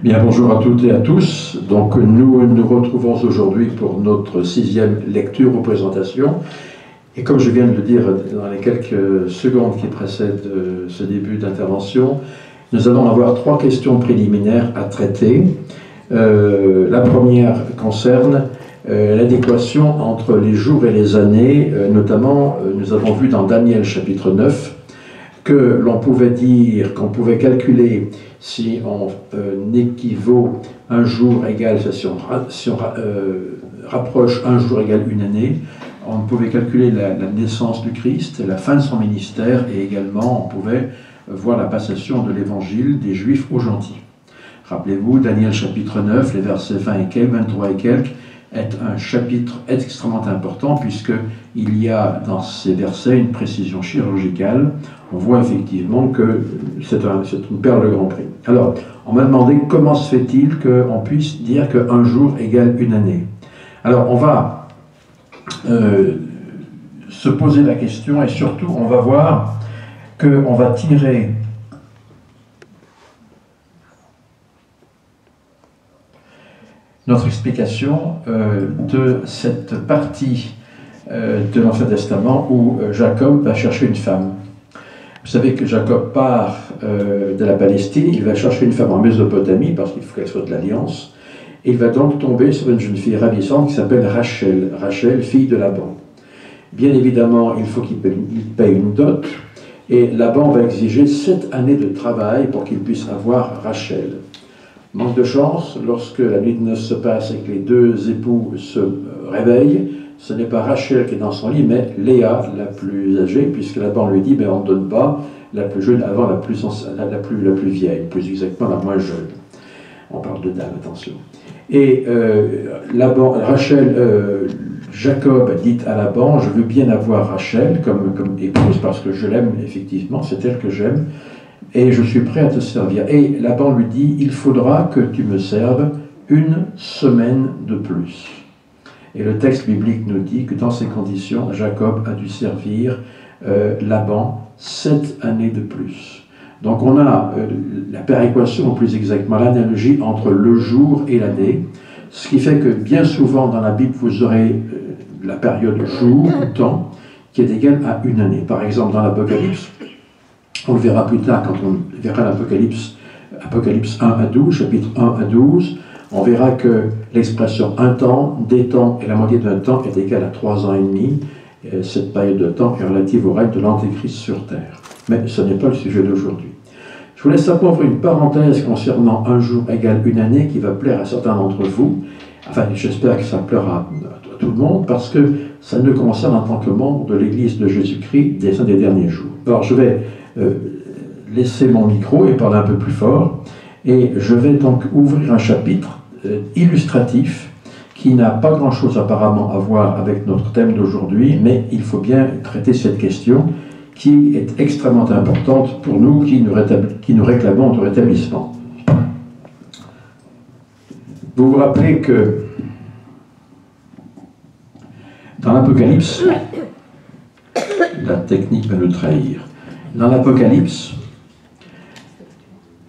Bien, bonjour à toutes et à tous. Donc, nous nous retrouvons aujourd'hui pour notre 6e lecture ou présentation. Et comme je viens de le dire dans les quelques secondes qui précèdent ce début d'intervention, nous allons avoir 3 questions préliminaires à traiter. La première concerne l'adéquation entre les jours et les années. Notamment, nous avons vu dans Daniel chapitre 9 que l'on pouvait dire, qu'on pouvait calculer si on équivaut un jour égal, si on rapproche un jour égal une année, on pouvait calculer la naissance du Christ, la fin de son ministère, et également on pouvait voir la passation de l'évangile des Juifs aux gentils. Rappelez-vous, Daniel chapitre 9, les versets 20 et quelques, 23 et quelques, est un chapitre extrêmement important puisqu'il y a dans ces versets une précision chirurgicale. On voit effectivement que c'est une perle de grand prix. Alors, on m'a demandé comment se fait-il qu'on puisse dire qu'un jour égale une année. Alors, on va se poser la question et surtout, on va voir qu'on va tirer notre explication de cette partie de l'Ancien Testament où Jacob va chercher une femme. Vous savez que Jacob part de la Palestine, il va chercher une femme en Mésopotamie parce qu'il faut qu'elle soit de l'Alliance. Il va donc tomber sur une jeune fille ravissante qui s'appelle Rachel, Rachel, fille de Laban. Bien évidemment, il faut qu'il paye une dot et Laban va exiger 7 années de travail pour qu'il puisse avoir Rachel. Manque de chance, lorsque la nuit de noces se passe et que les 2 époux se réveillent, ce n'est pas Rachel qui est dans son lit, mais Léa, la plus âgée, puisque Laban lui dit, on ne donne pas la plus jeune avant la plus vieille, plus exactement la moins jeune. On parle de dame, attention. Et Jacob dit à Laban, je veux bien avoir Rachel comme épouse parce que je l'aime effectivement, c'est elle que j'aime. Et je suis prêt à te servir. Et Laban lui dit, il faudra que tu me serves 1 semaine de plus. Et le texte biblique nous dit que dans ces conditions, Jacob a dû servir Laban 7 années de plus. Donc on a la péréquation, ou plus exactement l'analogie entre le jour et l'année, ce qui fait que bien souvent dans la Bible, vous aurez la période jour ou temps qui est égale à 1 année. Par exemple, dans l'Apocalypse, on le verra plus tard quand on verra l'Apocalypse, Apocalypse 1 à 12, chapitre 1 à 12, on verra que l'expression un temps, des temps et la moitié d'un temps est égale à 3 ans et demi. Cette période de temps est relative au règne de l'Antéchrist sur terre. Mais ce n'est pas le sujet d'aujourd'hui. Je vous laisse simplement ouvrir une parenthèse concernant un jour égale une année qui va plaire à certains d'entre vous. Enfin, j'espère que ça plaira à tout le monde parce que ça nous concerne en tant que membre de l'Église de Jésus-Christ des derniers jours. Alors, je vais laisser mon micro et parler un peu plus fort. Et je vais donc ouvrir un chapitre illustratif qui n'a pas grand-chose apparemment à voir avec notre thème d'aujourd'hui, mais il faut bien traiter cette question qui est extrêmement importante pour nous qui nous réclamons de rétablissement. Vous vous rappelez que dans l'Apocalypse, la technique va nous trahir. Dans l'Apocalypse,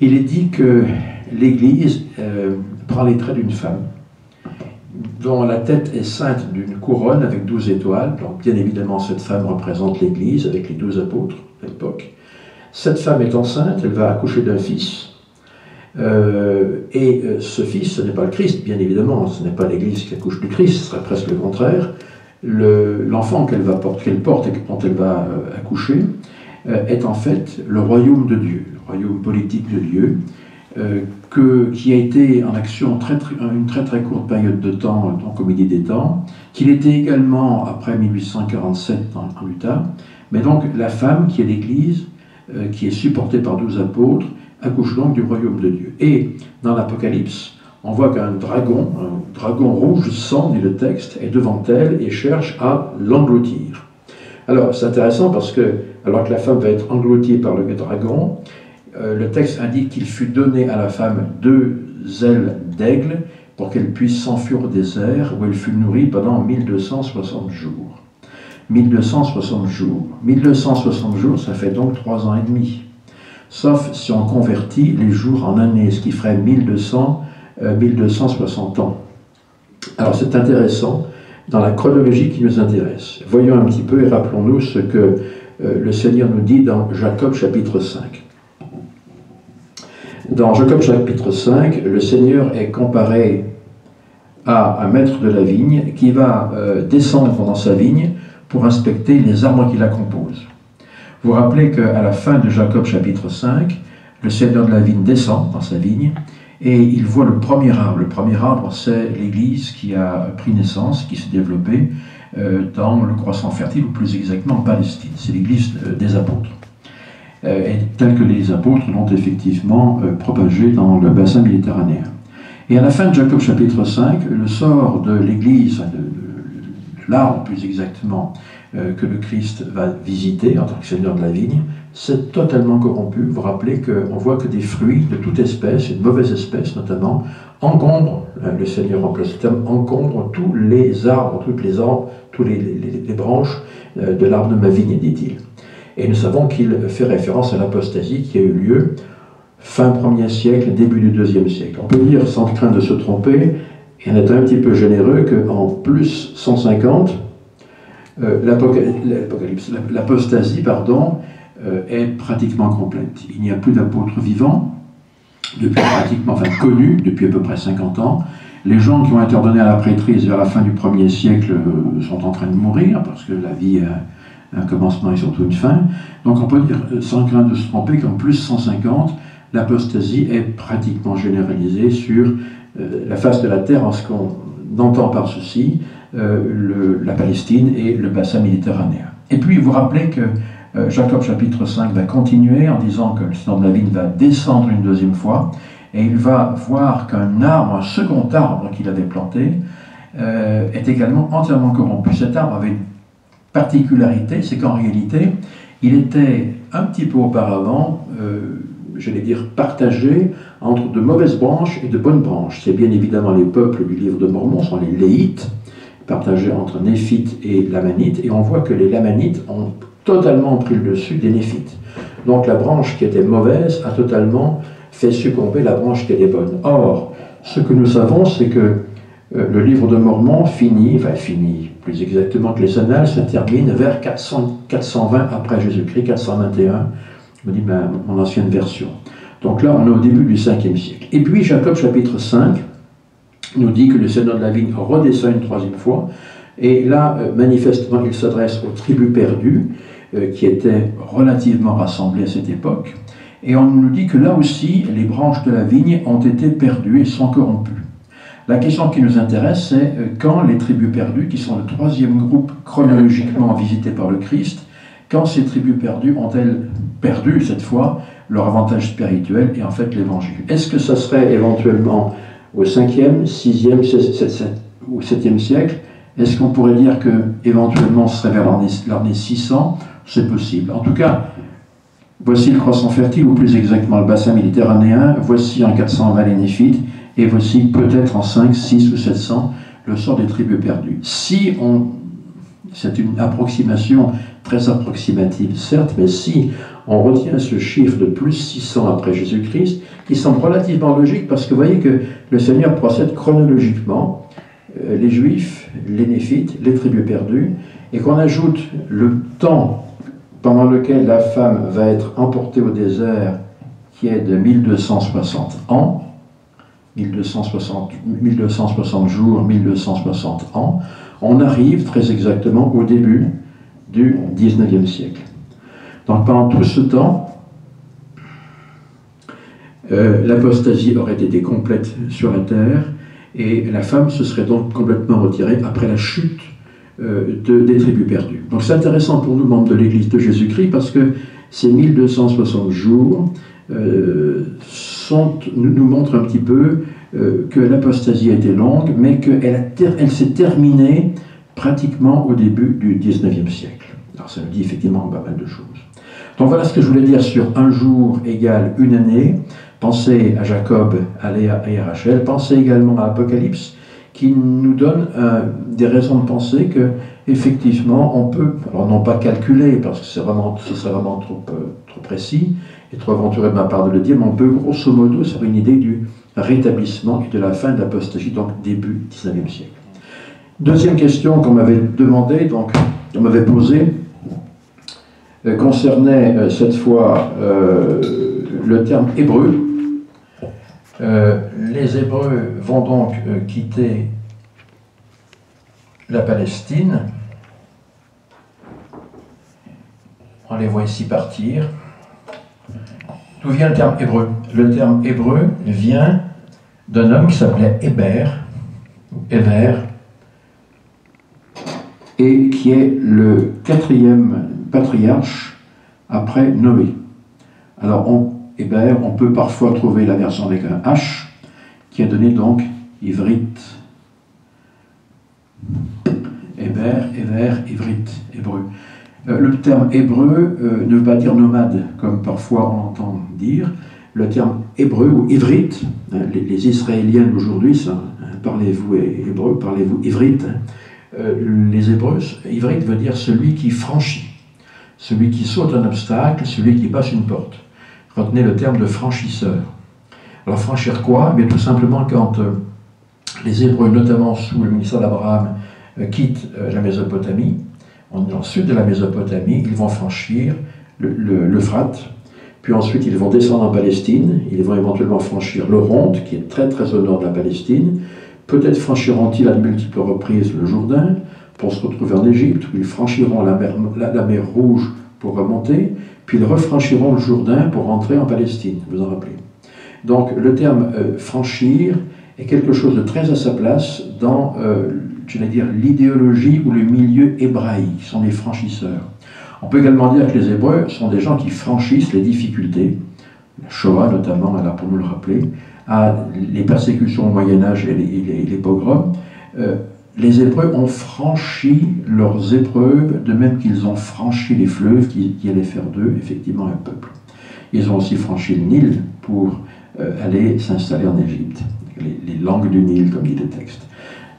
il est dit que l'Église prend les traits d'une femme dont la tête est ceinte d'une couronne avec 12 étoiles. Donc bien évidemment, cette femme représente l'Église avec les 12 apôtres à l'époque. Cette femme est enceinte, elle va accoucher d'un fils. Et ce fils, ce n'est pas le Christ, bien évidemment, ce n'est pas l'Église qui accouche du Christ, ce serait presque le contraire. L'enfant qu'elle porte et dont elle va accoucher est en fait le royaume de Dieu, le royaume politique de Dieu, qui a été en action une très courte période de temps, donc au milieu des temps, qu'il était également après 1847 en Utah, mais donc la femme qui est l'Église, qui est supportée par 12 apôtres, accouche donc du royaume de Dieu. Et dans l'Apocalypse, on voit qu'un dragon rouge sang, dit le texte, est devant elle et cherche à l'engloutir. Alors c'est intéressant parce que, alors que la femme va être engloutie par le dragon, le texte indique qu'il fut donné à la femme 2 ailes d'aigle pour qu'elle puisse s'enfuir au désert où elle fut nourrie pendant 1260 jours. 1260 jours. 1260 jours, ça fait donc 3 ans et demi. sauf si on convertit les jours en années, ce qui ferait 1260 ans. Alors c'est intéressant, dans la chronologie qui nous intéresse. Voyons un petit peu et rappelons-nous ce que le Seigneur nous dit dans Jacob chapitre 5. Dans Jacob chapitre 5, le Seigneur est comparé à un maître de la vigne qui va descendre dans sa vigne pour inspecter les arbres qui la composent. Vous vous rappelez qu'à la fin de Jacob chapitre 5, le Seigneur de la vigne descend dans sa vigne et il voit le premier arbre. Le premier arbre, c'est l'Église qui a pris naissance, qui s'est développée dans le croissant fertile, ou plus exactement en Palestine. C'est l'Église des apôtres. Et telle que les apôtres l'ont effectivement propagée dans le bassin méditerranéen. Et à la fin de Jacob chapitre 5, le sort de l'Église, de l'arbre plus exactement, que le Christ va visiter en tant que Seigneur de la vigne, c'est totalement corrompu. Vous vous rappelez qu'on voit que des fruits de toute espèce, et de mauvaise espèce notamment, encombrent, le Seigneur emploie ce terme, encombrent tous les arbres, toutes les branches de l'arbre de ma vigne, dit-il. Et nous savons qu'il fait référence à l'apostasie qui a eu lieu fin 1er siècle, début du 2e siècle. On peut dire, sans crainte de se tromper, et en étant un petit peu généreux, qu'en plus 150, l'apostasie, est pratiquement complète. Il n'y a plus d'apôtres vivants, connus depuis à peu près 50 ans. Les gens qui ont été ordonnés à la prêtrise vers la fin du 1er siècle sont en train de mourir, parce que la vie a un commencement et surtout une fin. Donc on peut dire, sans crainte de se tromper, qu'en plus 150, l'apostasie est pratiquement généralisée sur la face de la terre, en ce qu'on entend par ceci la Palestine et le bassin méditerranéen. Et puis vous rappelez que Jacob chapitre 5 va continuer en disant que le Seigneur de la vigne va descendre une deuxième fois, et il va voir qu'un arbre, un second arbre qu'il avait planté, est également entièrement corrompu. Cet arbre avait une particularité, c'est qu'en réalité, il était un petit peu auparavant, j'allais dire, partagé entre de mauvaises branches et de bonnes branches. C'est bien évidemment les peuples du livre de Mormon, sont les Léhites, partagés entre Néphites et Lamanites, et on voit que les Lamanites ont totalement pris le dessus des Néphites. Donc la branche qui était mauvaise a totalement fait succomber la branche qui était bonne. Or, ce que nous savons, c'est que le livre de Mormon finit, plus exactement que les Annales, se termine vers 420 après Jésus-Christ, 421, me dit mon ancienne version. Donc là, on est au début du 5e siècle. Et puis, Jacob chapitre 5 nous dit que le Seigneur de la vigne redescend une troisième fois, et là, manifestement, il s'adresse aux tribus perdues, qui étaient relativement rassemblées à cette époque, et on nous dit que là aussi, les branches de la vigne ont été perdues et sont corrompues. La question qui nous intéresse, c'est quand les tribus perdues, qui sont le troisième groupe chronologiquement visité par le Christ, quand ces tribus perdues ont-elles perdu, cette fois, leur avantage spirituel et en fait l'évangile? Est-ce que ça serait éventuellement au 5e, 6e ou 7e siècle? Est-ce qu'on pourrait dire que éventuellement ce serait vers l'année 600? C'est possible. En tout cas, voici le croissant fertile, ou plus exactement le bassin méditerranéen, voici en 420 les Néphites, et voici peut-être en 5, 6 ou 700 le sort des tribus perdues. Si on... C'est une approximation très approximative, certes, mais si on retient ce chiffre de plus 600 après Jésus-Christ, qui semble relativement logique, parce que vous voyez que le Seigneur procède chronologiquement, les Juifs, les Néphites, les tribus perdues, et qu'on ajoute le temps pendant lequel la femme va être emportée au désert, qui est de 1260 ans, 1260 jours, 1260 ans, on arrive très exactement au début du 19e siècle. Donc pendant tout ce temps, l'apostasie aurait été complète sur la terre, et la femme se serait donc complètement retirée après la chute des tribus perdues. Donc c'est intéressant pour nous, membres de l'Église de Jésus-Christ, parce que ces 1260 jours nous montrent un petit peu que l'apostasie a été longue, mais qu'elle s'est terminée pratiquement au début du 19e siècle. Alors ça nous dit effectivement pas mal de choses. Donc voilà ce que je voulais dire sur un jour égale une année. Pensez à Jacob, à Léa et à Rachel. Pensez également à Apocalypse, qui nous donne des raisons de penser que effectivement, on peut, alors non pas calculer, parce que ce serait vraiment trop précis et trop aventureux de ma part de le dire, mais on peut grosso modo se faire une idée du rétablissement et de la fin de l'apostasie, donc début 19e siècle. Deuxième question qu'on m'avait demandé, donc on m'avait posée, concernait cette fois le terme hébreu. Les Hébreux vont donc quitter la Palestine. On les voit ici partir. D'où vient le terme hébreu? Le terme hébreu vient d'un homme qui s'appelait Héber, et qui est le 4e patriarche après Noé. Alors, Héber, on peut parfois trouver la version avec un H, qui a donné donc Ivrite. Héber, Ivrite, hébreu. Le terme hébreu ne veut pas dire nomade, comme parfois on entend dire. Le terme hébreu ou ivrite, les Israéliens d'aujourd'hui, parlez-vous hébreu, parlez-vous ivrite. Les Hébreux, ivrite veut dire celui qui franchit, celui qui saute un obstacle, celui qui passe une porte. Retenez le terme de franchisseur. Alors franchir quoi? Eh bien, tout simplement quand les Hébreux, notamment sous le ministère d'Abraham, quittent la Mésopotamie, dans le sud de la Mésopotamie, ils vont franchir l'Euphrate, puis ensuite ils vont descendre en Palestine, ils vont éventuellement franchir l'Oronte, qui est très très au nord de la Palestine, peut-être franchiront-ils à de multiples reprises le Jourdain, pour se retrouver en Égypte, où ils franchiront la mer Rouge pour remonter, puis ils refranchiront le Jourdain pour rentrer en Palestine, vous en rappelez. Donc le terme franchir est quelque chose de très à sa place dans, je vais dire, l'idéologie ou le milieu hébraïque, qui sont les franchisseurs. On peut également dire que les Hébreux sont des gens qui franchissent les difficultés, la Shoah notamment, là pour nous le rappeler, les persécutions au Moyen-Âge et les pogroms. Les Hébreux ont franchi leurs épreuves, de même qu'ils ont franchi les fleuves qui allaient faire d'eux effectivement un peuple. Ils ont aussi franchi le Nil pour aller s'installer en Égypte, les langues du Nil, comme dit le texte.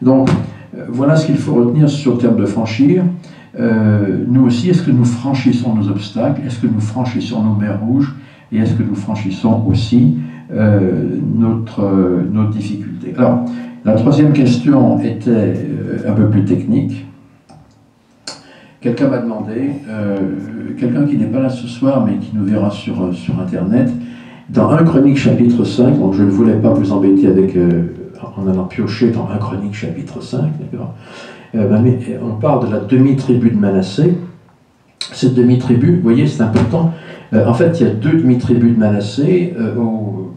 Donc, voilà ce qu'il faut retenir sur le terme de franchir. Nous aussi, est-ce que nous franchissons nos obstacles? Est-ce que nous franchissons nos mers rouges? Et est-ce que nous franchissons aussi notre difficulté? Alors, la troisième question était un peu plus technique. Quelqu'un m'a demandé, quelqu'un qui n'est pas là ce soir, mais qui nous verra sur Internet, dans 1 Chronique chapitre 5, donc je ne voulais pas vous embêter avec, en allant piocher dans 1 Chronique chapitre 5, d'accord, mais on parle de la demi-tribu de Manassé. Cette demi-tribu, vous voyez, c'est important. En fait, il y a 2 demi-tribus de Manassé,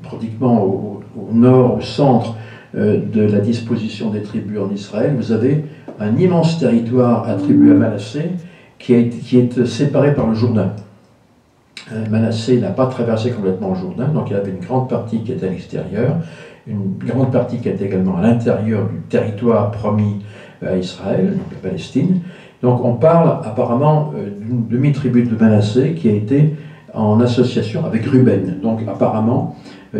pratiquement au nord, au centre de la disposition des tribus en Israël. Vous avez un immense territoire attribué à Manassé qui est séparé par le Jourdain. Manassé n'a pas traversé complètement le Jourdain, donc il y avait une grande partie qui était à l'extérieur, une grande partie qui était également à l'intérieur du territoire promis à Israël, donc la Palestine. Donc on parle apparemment d'une demi-tribu de Manassé qui a été en association avec Ruben. Donc apparemment,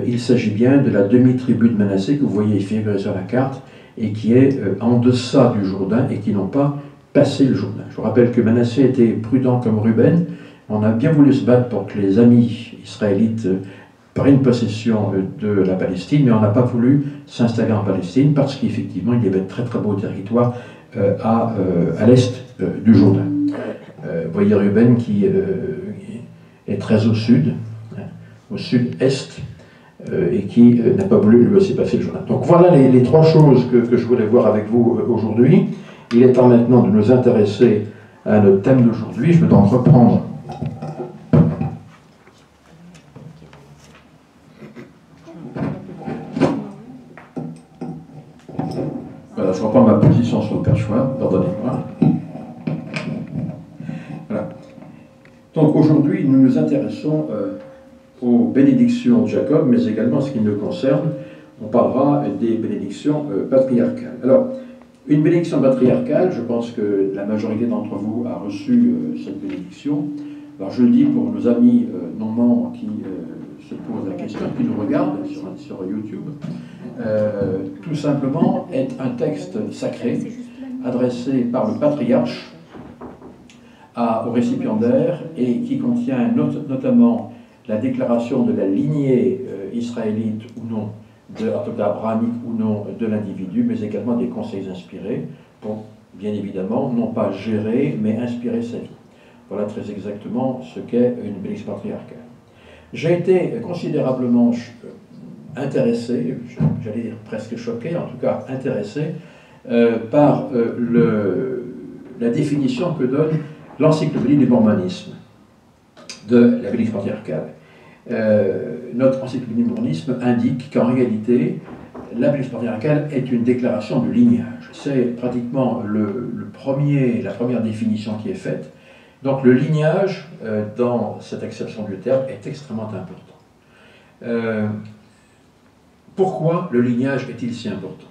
il s'agit bien de la demi-tribu de Manassé que vous voyez figurer sur la carte et qui est en deçà du Jourdain et qui n'ont pas passé le Jourdain. Je vous rappelle que Manassé était prudent comme Ruben. On a bien voulu se battre pour que les amis israélites prennent possession de la Palestine, mais on n'a pas voulu s'installer en Palestine parce qu'effectivement, il y avait de très très beaux territoires à l'est du Jourdain. Vous voyez Ruben qui est très au sud, au sud-est, et qui n'a pas voulu lui aussi passer le Jourdain. Donc voilà les 3 choses que je voulais voir avec vous aujourd'hui. Il est temps maintenant de nous intéresser à notre thème d'aujourd'hui. Je vais donc reprendre voilà, je reprends ma position sur le perchoir, pardonnez-moi. Voilà. Donc aujourd'hui, nous nous intéressons aux bénédictions de Jacob, mais également, ce qui nous concerne, on parlera des bénédictions patriarcales. Alors, une bénédiction patriarcale, je pense que la majorité d'entre vous a reçu cette bénédiction. Alors je le dis pour nos amis non membres qui se posent la question, qui nous regardent sur YouTube, tout simplement est un texte sacré adressé par le patriarche aux récipiendaires et qui contient notamment la déclaration de la lignée israélite ou non, en tout cas abrahamique ou non, de l'individu, mais également des conseils inspirés pour, bien évidemment, non pas gérer, mais inspirer sa vie. Voilà très exactement ce qu'est une bénédiction patriarcale. J'ai été considérablement intéressé, j'allais dire presque choqué, en tout cas intéressé, par la définition que donne l'encyclopédie du mormonisme de la bénédiction patriarcale. Notre encyclopédie du mormonisme indique qu'en réalité, la bénédiction patriarcale est une déclaration de lignage. C'est pratiquement la première définition qui est faite. Donc le lignage, dans cette acception du terme, est extrêmement important. Pourquoi le lignage est-il si important?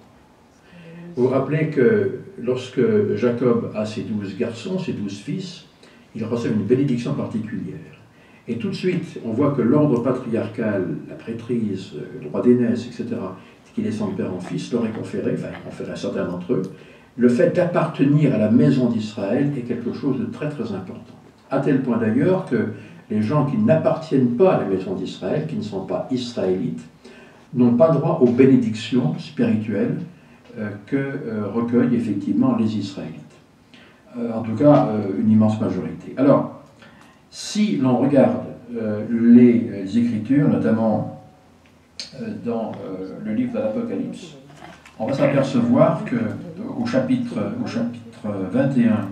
Vous vous rappelez que lorsque Jacob a ses 12 garçons, ses 12 fils, il reçoit une bénédiction particulière. Et tout de suite, on voit que l'ordre patriarcal, la prêtrise, le droit d'aînesse, etc., qui descend de père en fils, leur est conféré, enfin, conféré à certains d'entre eux. Le fait d'appartenir à la maison d'Israël est quelque chose de très très important. À tel point d'ailleurs que les gens qui n'appartiennent pas à la maison d'Israël, qui ne sont pas israélites, n'ont pas droit aux bénédictions spirituelles que recueillent effectivement les Israélites. En tout cas, une immense majorité. Alors, si l'on regarde les Écritures, notamment dans le livre de l'Apocalypse, on va s'apercevoir qu'au chapitre 21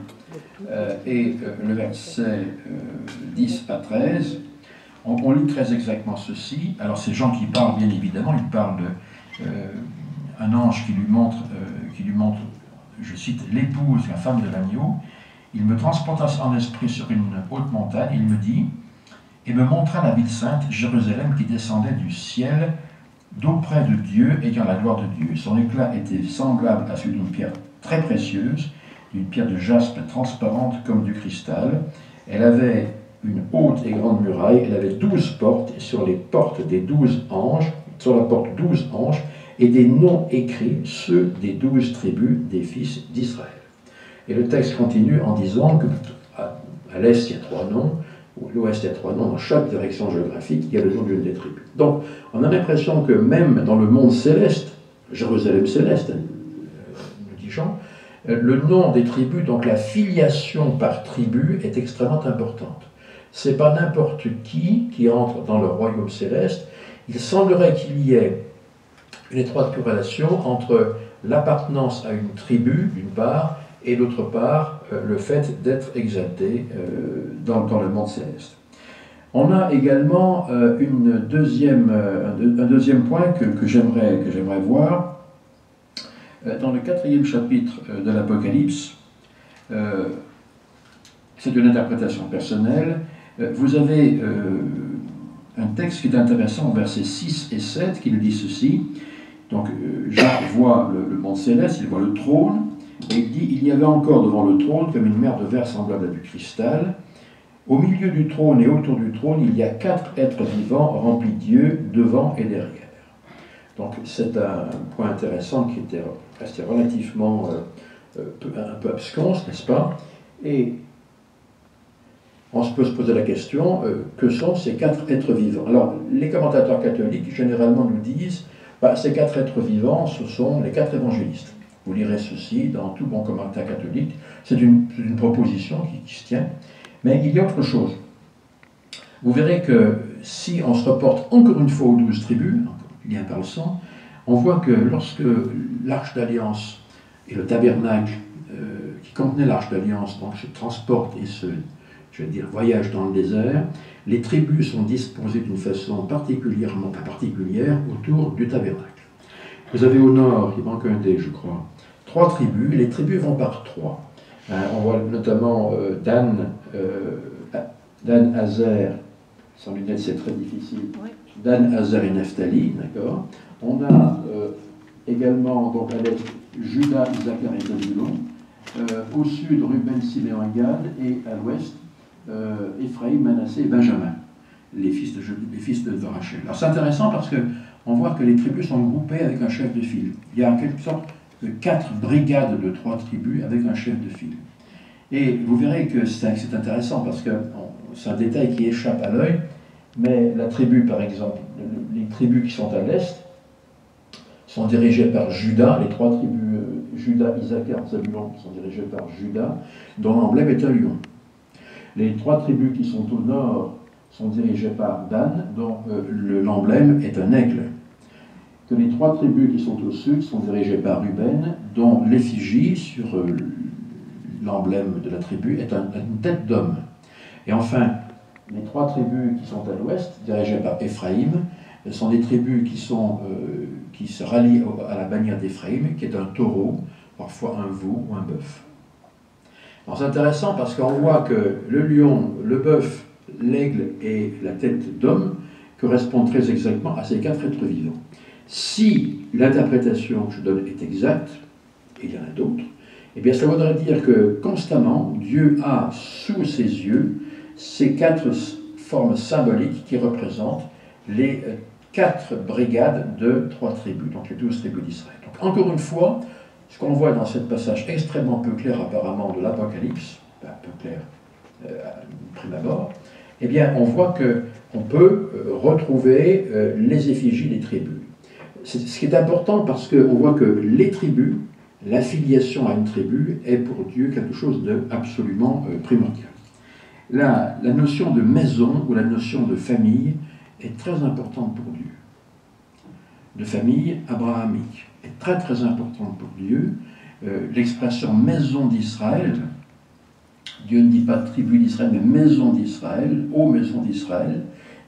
et le verset 10 à 13, on lit très exactement ceci. Alors c'est Jean qui parle, bien évidemment, il parle d'un ange qui lui montre, je cite, l'épouse, la femme de l'agneau. Il me transporta en esprit sur une haute montagne, il me dit, et me montra la ville sainte, Jérusalem, qui descendait du ciel, d'auprès de Dieu, ayant la gloire de Dieu. Son éclat était semblable à celui d'une pierre très précieuse, d'une pierre de jaspe transparente comme du cristal. Elle avait une haute et grande muraille, elle avait 12 portes, et sur les portes des 12 anges, sur la porte 12 anges, et des noms écrits, ceux des 12 tribus des fils d'Israël. Et le texte continue en disant que à l'est, il y a 3 noms, ou à l'ouest, il y a 3 noms, dans chaque direction géographique, il y a le nom d'une des tribus. Donc, on a l'impression que même dans le monde céleste, Jérusalem céleste, nous dit Jean, le nom des tribus, donc la filiation par tribu, est extrêmement importante. Ce n'est pas n'importe qui entre dans le royaume céleste. Il semblerait qu'il y ait une étroite corrélation entre l'appartenance à une tribu, d'une part, et d'autre part, le fait d'être exalté dans le monde céleste. On a également un deuxième point que j'aimerais voir. Dans le 4e chapitre de l'Apocalypse, c'est une interprétation personnelle, vous avez un texte qui est intéressant, versets 6 et 7, qui nous dit ceci. Donc, Jacques voit le monde céleste, il voit le trône, et il dit, il y avait encore devant le trône comme une mer de verre semblable à du cristal. Au milieu du trône et autour du trône, il y a 4 êtres vivants remplis d'yeux devant et derrière. Donc c'est un point intéressant qui était resté relativement un peu absconce, n'est-ce pas? Et on peut se poser la question, que sont ces 4 êtres vivants? Alors, les commentateurs catholiques, généralement, nous disent, ces 4 êtres vivants, ce sont les 4 évangélistes. Vous lirez ceci dans tout bon commentaire catholique. C'est une proposition qui se tient. Mais il y a autre chose. Vous verrez que si on se reporte encore une fois aux 12 tribus, lien par le sang, on voit que lorsque l'Arche d'Alliance et le tabernacle qui contenait l'Arche d'Alliance donc se transportent et voyagent dans le désert, les tribus sont disposées d'une façon particulièrement, pas particulière, autour du tabernacle. Vous avez au nord, il manque un dé, je crois, 3 tribus, les tribus vont par 3. On voit notamment Dan, Azer, sans lunettes c'est très difficile, oui. Dan, Azer et Naphtali, d'accord. On a également, donc à l'est, Juda, Issachar et Zabulon, au sud, Ruben, Siméon et Gad, et à l'ouest, Éphraïm, Manassé et Benjamin, les fils de Rachel. Alors c'est intéressant parce qu'on voit que les tribus sont groupées avec un chef de file. Il y a en quelque sorte 4 brigades de 3 tribus avec un chef de file. Et vous verrez que c'est intéressant parce que c'est un détail qui échappe à l'œil, mais la tribu, par exemple, les tribus qui sont à l'est sont dirigées par Juda, les 3 tribus, Juda, Issachar, Zabulon, sont dirigées par Juda, dont l'emblème est un lion. Les 3 tribus qui sont au nord sont dirigées par Dan, dont l'emblème est un aigle. Que les 3 tribus qui sont au sud sont dirigées par Ruben, dont l'effigie sur l'emblème de la tribu est une tête d'homme. Et enfin, les 3 tribus qui sont à l'ouest, dirigées par Éphraïm, sont des tribus qui se rallient à la bannière d'Éphraïm, qui est un taureau, parfois un veau ou un bœuf. Alors c'est intéressant parce qu'on voit que le lion, le bœuf, l'aigle et la tête d'homme correspondent très exactement à ces 4 êtres vivants. Si l'interprétation que je donne est exacte, et il y en a d'autres, eh bien ça voudrait dire que constamment, Dieu a sous ses yeux ces 4 formes symboliques qui représentent les 4 brigades de 3 tribus, donc les 12 tribus d'Israël. Donc encore une fois, ce qu'on voit dans ce passage extrêmement peu clair apparemment de l'Apocalypse, peu clair à prime abord, eh bien on voit qu'on peut retrouver les effigies des tribus. Ce qui est important parce qu'on voit que les tribus, l'affiliation à une tribu est pour Dieu quelque chose d'absolument primordial. La notion de maison ou la notion de famille est très importante pour Dieu. De famille abrahamique est très très importante pour Dieu. L'expression maison d'Israël, Dieu ne dit pas tribu d'Israël, mais maison d'Israël, ô maison d'Israël,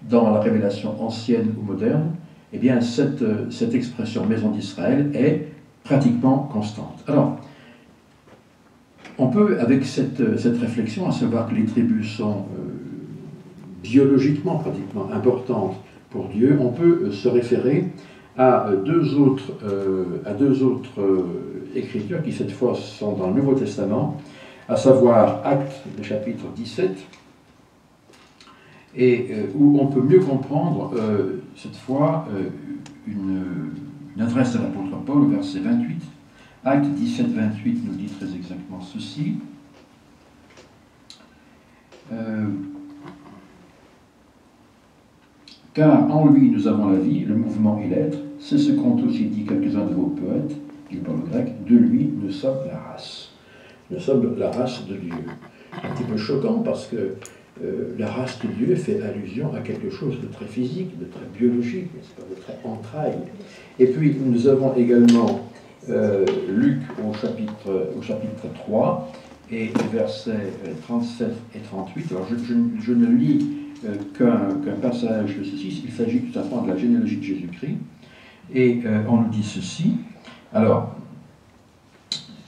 dans la révélation ancienne ou moderne, eh bien cette expression maison d'Israël est pratiquement constante. Alors, on peut, avec cette réflexion, à savoir que les tribus sont biologiquement pratiquement importantes pour Dieu, on peut se référer à deux autres écritures qui cette fois sont dans le Nouveau Testament, à savoir Actes, le chapitre 17, et où on peut mieux comprendre cette fois une adresse de l'apôtre Paul au verset 28. Acte 17, 28 nous dit très exactement ceci. Car en lui nous avons la vie, le mouvement et l'être, c'est ce qu'ont aussi dit quelques-uns de vos poètes, du peuple grec, de lui nous sommes la race. Nous sommes la race de Dieu. Un petit peu choquant parce que la race de Dieu fait allusion à quelque chose de très physique, de très biologique, de très entraille. Et puis nous avons également Luc au chapitre 3 et versets 37 et 38. Alors je ne lis qu'un passage de ceci, il s'agit tout simplement de la généalogie de Jésus-Christ. Et on nous dit ceci. Alors,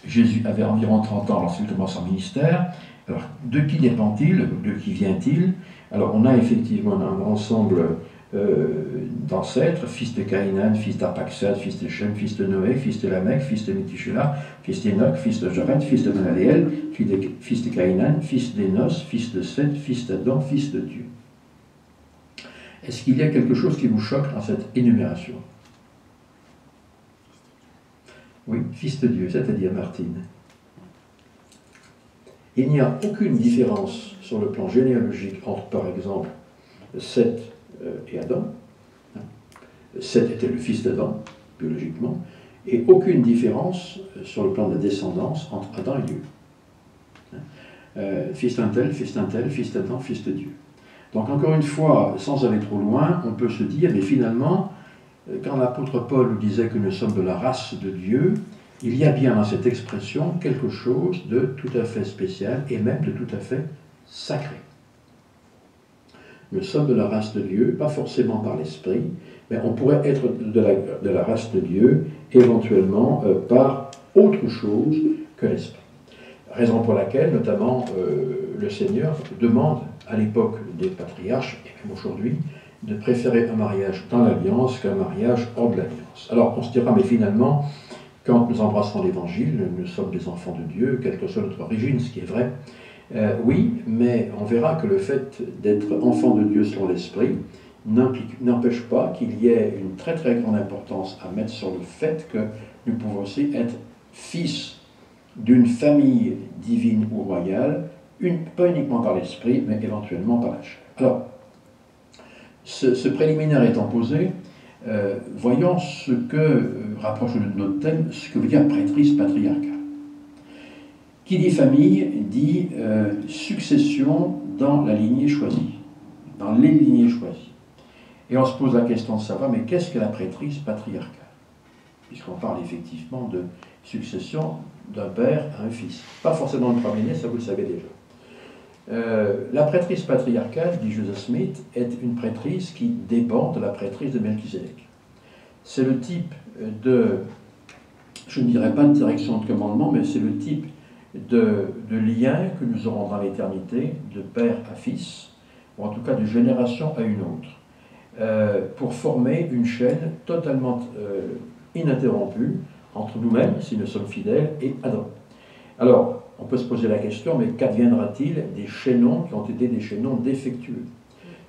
Jésus avait environ 30 ans lorsqu'il commence son ministère. Alors, de qui dépend-il? De qui vient-il? Alors, on a effectivement un ensemble d'ancêtres, fils de Caïnan, fils d'Arpaxad, fils de Shem, fils de Noé, fils de Lamech, fils de Métushélah, fils d'Enoch, fils de Jared, fils de Menaléel, fils de Caïnan, fils d'Énos, fils de Seth, fils d'Adam, fils de Dieu. Est-ce qu'il y a quelque chose qui vous choque dans cette énumération? Oui, fils de Dieu, c'est-à-dire Martine. Il n'y a aucune différence sur le plan généalogique entre, par exemple, Seth et Adam. Seth était le fils d'Adam, biologiquement, et aucune différence sur le plan de la descendance entre Adam et Dieu. Fils d'un tel, fils d'un tel, fils d'Adam, fils de Dieu. Donc encore une fois, sans aller trop loin, on peut se dire, mais finalement, quand l'apôtre Paul nous disait que nous sommes de la race de Dieu, il y a bien dans cette expression quelque chose de tout à fait spécial et même de tout à fait sacré. Nous sommes de la race de Dieu, pas forcément par l'esprit, mais on pourrait être de la race de Dieu éventuellement par autre chose que l'esprit. Raison pour laquelle, notamment, le Seigneur demande à l'époque des patriarches, et même aujourd'hui, de préférer un mariage dans l'alliance qu'un mariage hors de l'alliance. Alors on se dira, mais finalement, quand nous embrassons l'Évangile, nous sommes des enfants de Dieu, quelle que soit notre origine, ce qui est vrai. Oui, mais on verra que le fait d'être enfant de Dieu selon l'Esprit n'empêche pas qu'il y ait une très très grande importance à mettre sur le fait que nous pouvons aussi être fils d'une famille divine ou royale, pas uniquement par l'esprit, mais éventuellement par la chair. Alors, ce préliminaire étant posé, voyons ce que, rapproche de notre thème, ce que veut dire prêtrise patriarcale. Qui dit famille dit succession dans la lignée choisie, dans les lignées choisies. Et on se pose la question de savoir, mais qu'est-ce que la prêtrise patriarcale? Puisqu'on parle effectivement de succession d'un père à un fils. Pas forcément le premier-né, ça vous le savez déjà. La prêtrise patriarcale, dit Joseph Smith, est une prêtrise qui dépend de la prêtrise de Melchisédek. C'est le type de, je ne dirais pas de direction de commandement, mais c'est le type de lien que nous aurons dans l'éternité, de père à fils, ou en tout cas de génération à une autre, pour former une chaîne totalement ininterrompue entre nous-mêmes, si nous sommes fidèles, et Adam. Alors, on peut se poser la question, mais qu'adviendra-t-il des chaînons qui ont été des chaînons défectueux?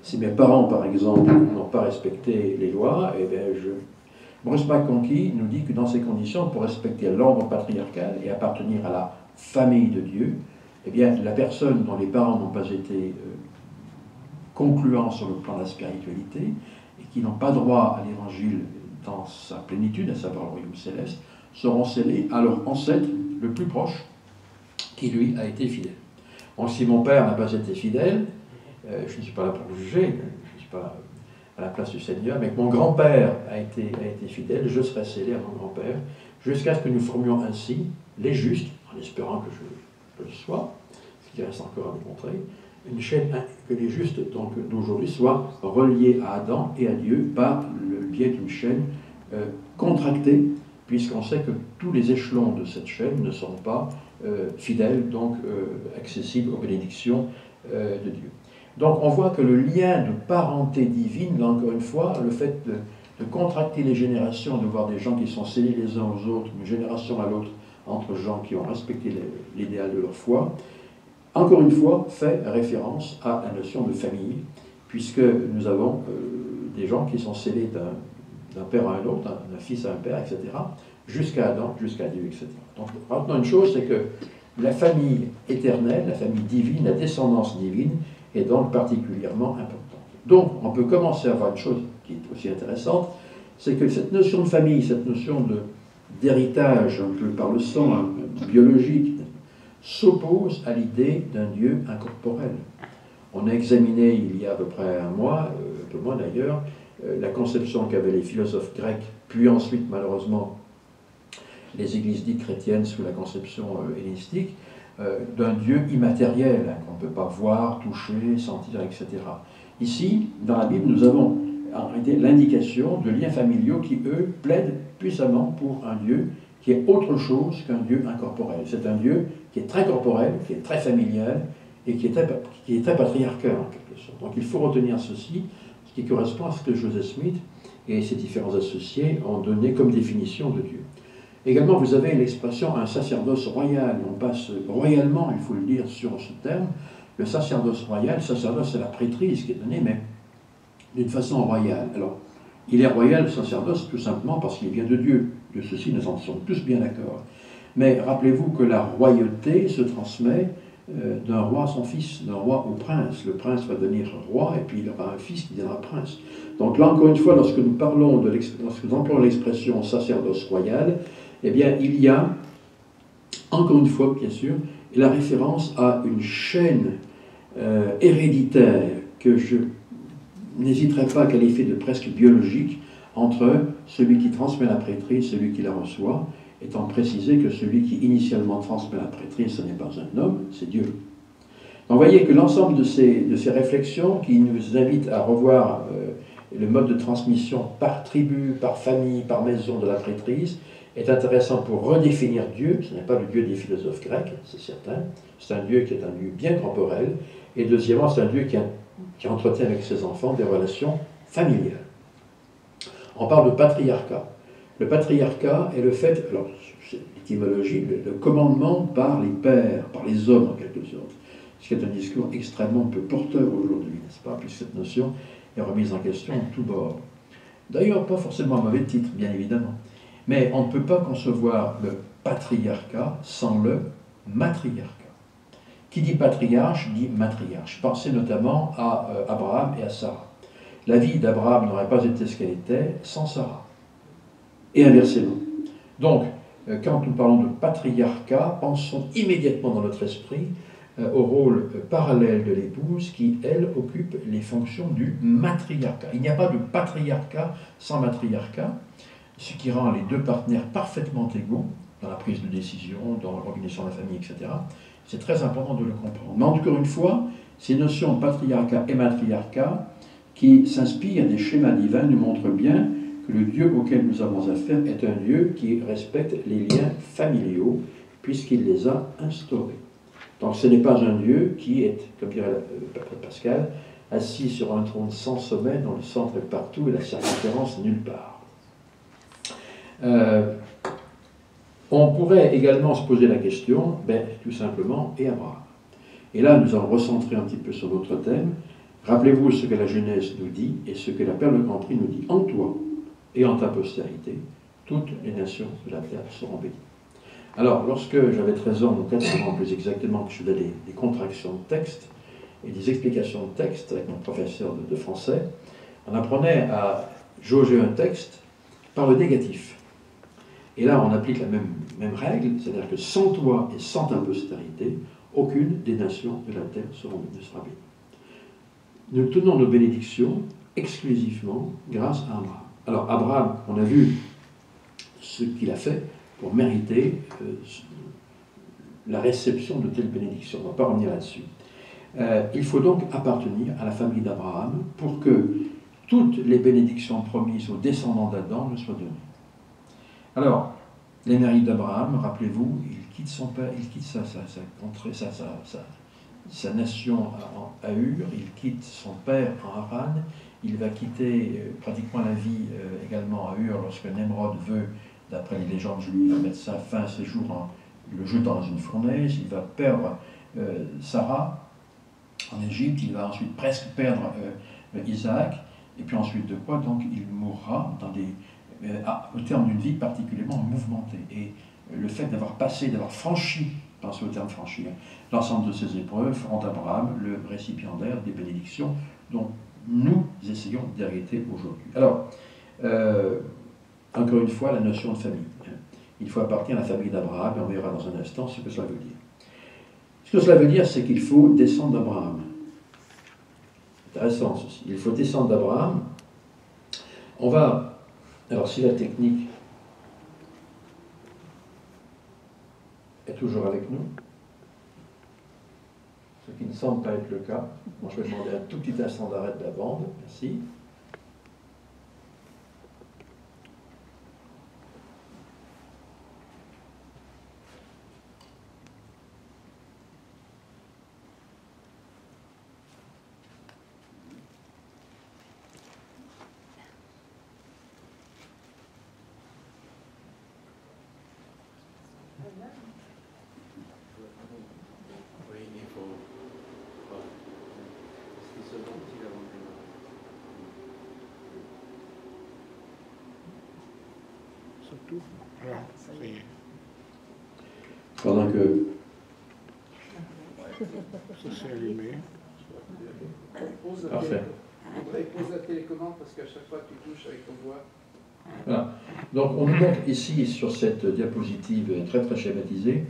Si mes parents, par exemple, n'ont pas respecté les lois, eh bien, Bruce McConkie nous dit que dans ces conditions, pour respecter l'ordre patriarcal et appartenir à la famille de Dieu, eh bien, la personne dont les parents n'ont pas été concluants sur le plan de la spiritualité et qui n'ont pas droit à l'évangile dans sa plénitude, à savoir le royaume céleste, seront scellés à leur ancêtre le plus proche, qui lui a été fidèle. Donc si mon père n'a pas été fidèle, je ne suis pas là pour le juger, je ne suis pas à la place du Seigneur, mais que mon grand-père a été fidèle, je serai scellé à mon grand-père, jusqu'à ce que nous formions ainsi les justes, en espérant que je le sois, ce qui reste encore à démontrer, une chaîne, que les justes d'aujourd'hui soient reliés à Adam et à Dieu par le biais d'une chaîne contractée, puisqu'on sait que tous les échelons de cette chaîne ne sont pas fidèles, donc accessibles aux bénédictions de Dieu. Donc on voit que le lien de parenté divine, là encore une fois, le fait de contracter les générations, de voir des gens qui sont scellés les uns aux autres, d'une génération à l'autre, entre gens qui ont respecté l'idéal de leur foi, encore une fois, fait référence à la notion de famille, puisque nous avons des gens qui sont scellés d'un père à un autre, d'un fils à un père, etc., jusqu'à Adam, jusqu'à Dieu, etc. Donc, maintenant, une chose, c'est que la famille éternelle, la famille divine, la descendance divine, est donc particulièrement importante. Donc, on peut commencer à voir une chose qui est aussi intéressante, c'est que cette notion de famille, cette notion d'héritage, un peu par le sang, biologique, s'oppose à l'idée d'un Dieu incorporel. On a examiné il y a à peu près un mois, un peu moins d'ailleurs, la conception qu'avaient les philosophes grecs, puis ensuite malheureusement les églises dites chrétiennes sous la conception hellénistique, d'un Dieu immatériel, hein, qu'on ne peut pas voir, toucher, sentir, etc. Ici, dans la Bible, nous avons l'indication de liens familiaux qui, eux, plaident puissamment pour un Dieu qui est autre chose qu'un Dieu incorporel. C'est un Dieu qui est très corporel, qui est très familial et qui est très patriarcal en quelque sorte. Donc il faut retenir ceci, ce qui correspond à ce que Joseph Smith et ses différents associés ont donné comme définition de Dieu. Également, vous avez l'expression un sacerdoce royal. On passe royalement, il faut le dire, sur ce terme. Le sacerdoce royal, le sacerdoce c'est la prêtrise qui est donnée, mais d'une façon royale. Alors, il est royal, le sacerdoce, tout simplement parce qu'il vient de Dieu. De ceci, nous en sommes tous bien d'accord. Mais rappelez-vous que la royauté se transmet d'un roi à son fils, d'un roi au prince. Le prince va devenir roi et puis il aura un fils qui deviendra prince. Donc là, encore une fois, lorsque nous parlons lorsque nous employons l'expression sacerdoce royal, eh bien, il y a, encore une fois, bien sûr, la référence à une chaîne héréditaire que je n'hésiterai pas à qualifier de presque biologique entre celui qui transmet la prêtrise et celui qui la reçoit, étant précisé que celui qui initialement transmet la prêtrise, ce n'est pas un homme, c'est Dieu. Donc vous voyez que l'ensemble de ces réflexions qui nous invitent à revoir le mode de transmission par tribu, par famille, par maison de la prêtrise, est intéressant pour redéfinir Dieu. Ce n'est pas le Dieu des philosophes grecs, c'est certain. C'est un Dieu qui est un Dieu bien corporel. Et deuxièmement, c'est un Dieu qui entretient avec ses enfants des relations familiales. On parle de patriarcat. Le patriarcat est le fait, alors c'est l'étymologie, le commandement par les pères, par les hommes en quelque sorte. Ce qui est un discours extrêmement peu porteur aujourd'hui, n'est-ce pas, puisque cette notion est remise en question de tous bords. D'ailleurs, pas forcément un mauvais titre, bien évidemment. Mais on ne peut pas concevoir le patriarcat sans le matriarcat. Qui dit patriarche dit matriarche. Pensez notamment à Abraham et à Sarah. La vie d'Abraham n'aurait pas été ce qu'elle était sans Sarah. Et inversement. Donc, quand nous parlons de patriarcat, pensons immédiatement dans notre esprit au rôle parallèle de l'épouse qui, elle, occupe les fonctions du matriarcat. Il n'y a pas de patriarcat sans matriarcat, ce qui rend les deux partenaires parfaitement égaux dans la prise de décision, dans l'organisation de la famille, etc. C'est très important de le comprendre. Mais encore une fois, ces notions de patriarcat et matriarcat qui s'inspirent des schémas divins nous montrent bien que le Dieu auquel nous avons affaire est un Dieu qui respecte les liens familiaux puisqu'il les a instaurés. Donc ce n'est pas un Dieu qui est, comme dirait Pascal, assis sur un trône sans sommet, dont le centre est partout et la circonférence nulle part. On pourrait également se poser la question, tout simplement, et Abraham. Et là, nous allons recentrer un petit peu sur notre thème. Rappelez-vous ce que la Genèse nous dit et ce que la Perle de Grand Prix nous dit. En toi et en ta postérité, toutes les nations de la terre seront bénies. Alors, lorsque j'avais 13 ans, ou 14 ans plus exactement, que je faisais des contractions de texte et des explications de texte avec mon professeur de français, on apprenait à jauger un texte par le négatif. Et là, on applique la même règle, c'est-à-dire que sans toi et sans ta postérité, aucune des nations de la terre ne sera bénie. Nous tenons nos bénédictions exclusivement grâce à Abraham. Alors, Abraham, on a vu ce qu'il a fait pour mériter la réception de telles bénédictions. On ne va pas revenir là-dessus. Il faut donc appartenir à la famille d'Abraham pour que toutes les bénédictions promises aux descendants d'Adam nous soient données. Alors, les mérites d'Abraham, rappelez-vous, il quitte son père, il quitte sa nation à Ur, il quitte son père en Haran, il va quitter pratiquement la vie également à Ur lorsque Nemrod veut, d'après les légendes juives, mettre sa fin à ses jours en le jetant dans une fournaise. Il va perdre Sarah en Égypte, il va ensuite presque perdre Isaac, et puis ensuite de quoi donc il mourra au terme d'une vie particulièrement mouvementée. Et le fait d'avoir franchi, pensez au terme franchi, l'ensemble de ces épreuves rend Abraham le récipiendaire des bénédictions dont nous essayons d'hériter aujourd'hui. Alors, encore une fois, la notion de famille. Il faut appartenir à la famille d'Abraham, et on verra dans un instant ce que cela veut dire. Ce que cela veut dire, c'est qu'il faut descendre d'Abraham. Intéressant ceci. Il faut descendre d'Abraham. On va... Alors, si la technique est toujours avec nous, ce qui ne semble pas être le cas, bon, je vais demander un tout petit instant d'arrêt de la bande. Merci. Oui, il faut. Est-ce qu'ils se vont-ils avant de démarrer? Surtout. Voilà, ça y est. Pendant que... Ça s'est allumé. Parfait. Pose la télécommande parce qu'à chaque fois tu touches avec ton doigt. Voilà. Donc on nous montre ici sur cette diapositive très très schématisée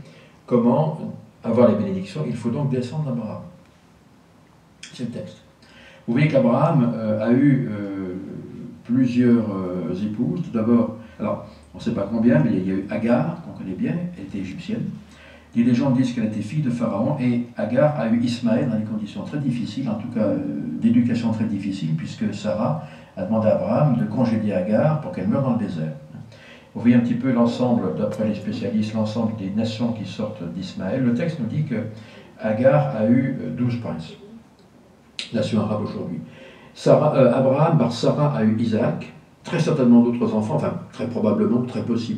comment avoir les bénédictions. Il faut donc descendre d'Abraham. C'est le texte. Vous voyez qu'Abraham a eu plusieurs épouses. Tout d'abord, alors on ne sait pas combien, mais il y a eu Agar, qu'on connaît bien, elle était égyptienne. Les légendes disent qu'elle était fille de Pharaon, et Agar a eu Ismaël dans des conditions très difficiles, en tout cas d'éducation très difficile, puisque Sarah a demandé à Abraham de congédier Agar pour qu'elle meure dans le désert. Vous voyez un petit peu l'ensemble, d'après les spécialistes, l'ensemble des nations qui sortent d'Ismaël. Le texte nous dit que Agar a eu 12 princes, nation arabe aujourd'hui. Abraham par Sarah a eu Isaac, très certainement d'autres enfants, enfin très probablement, très possible.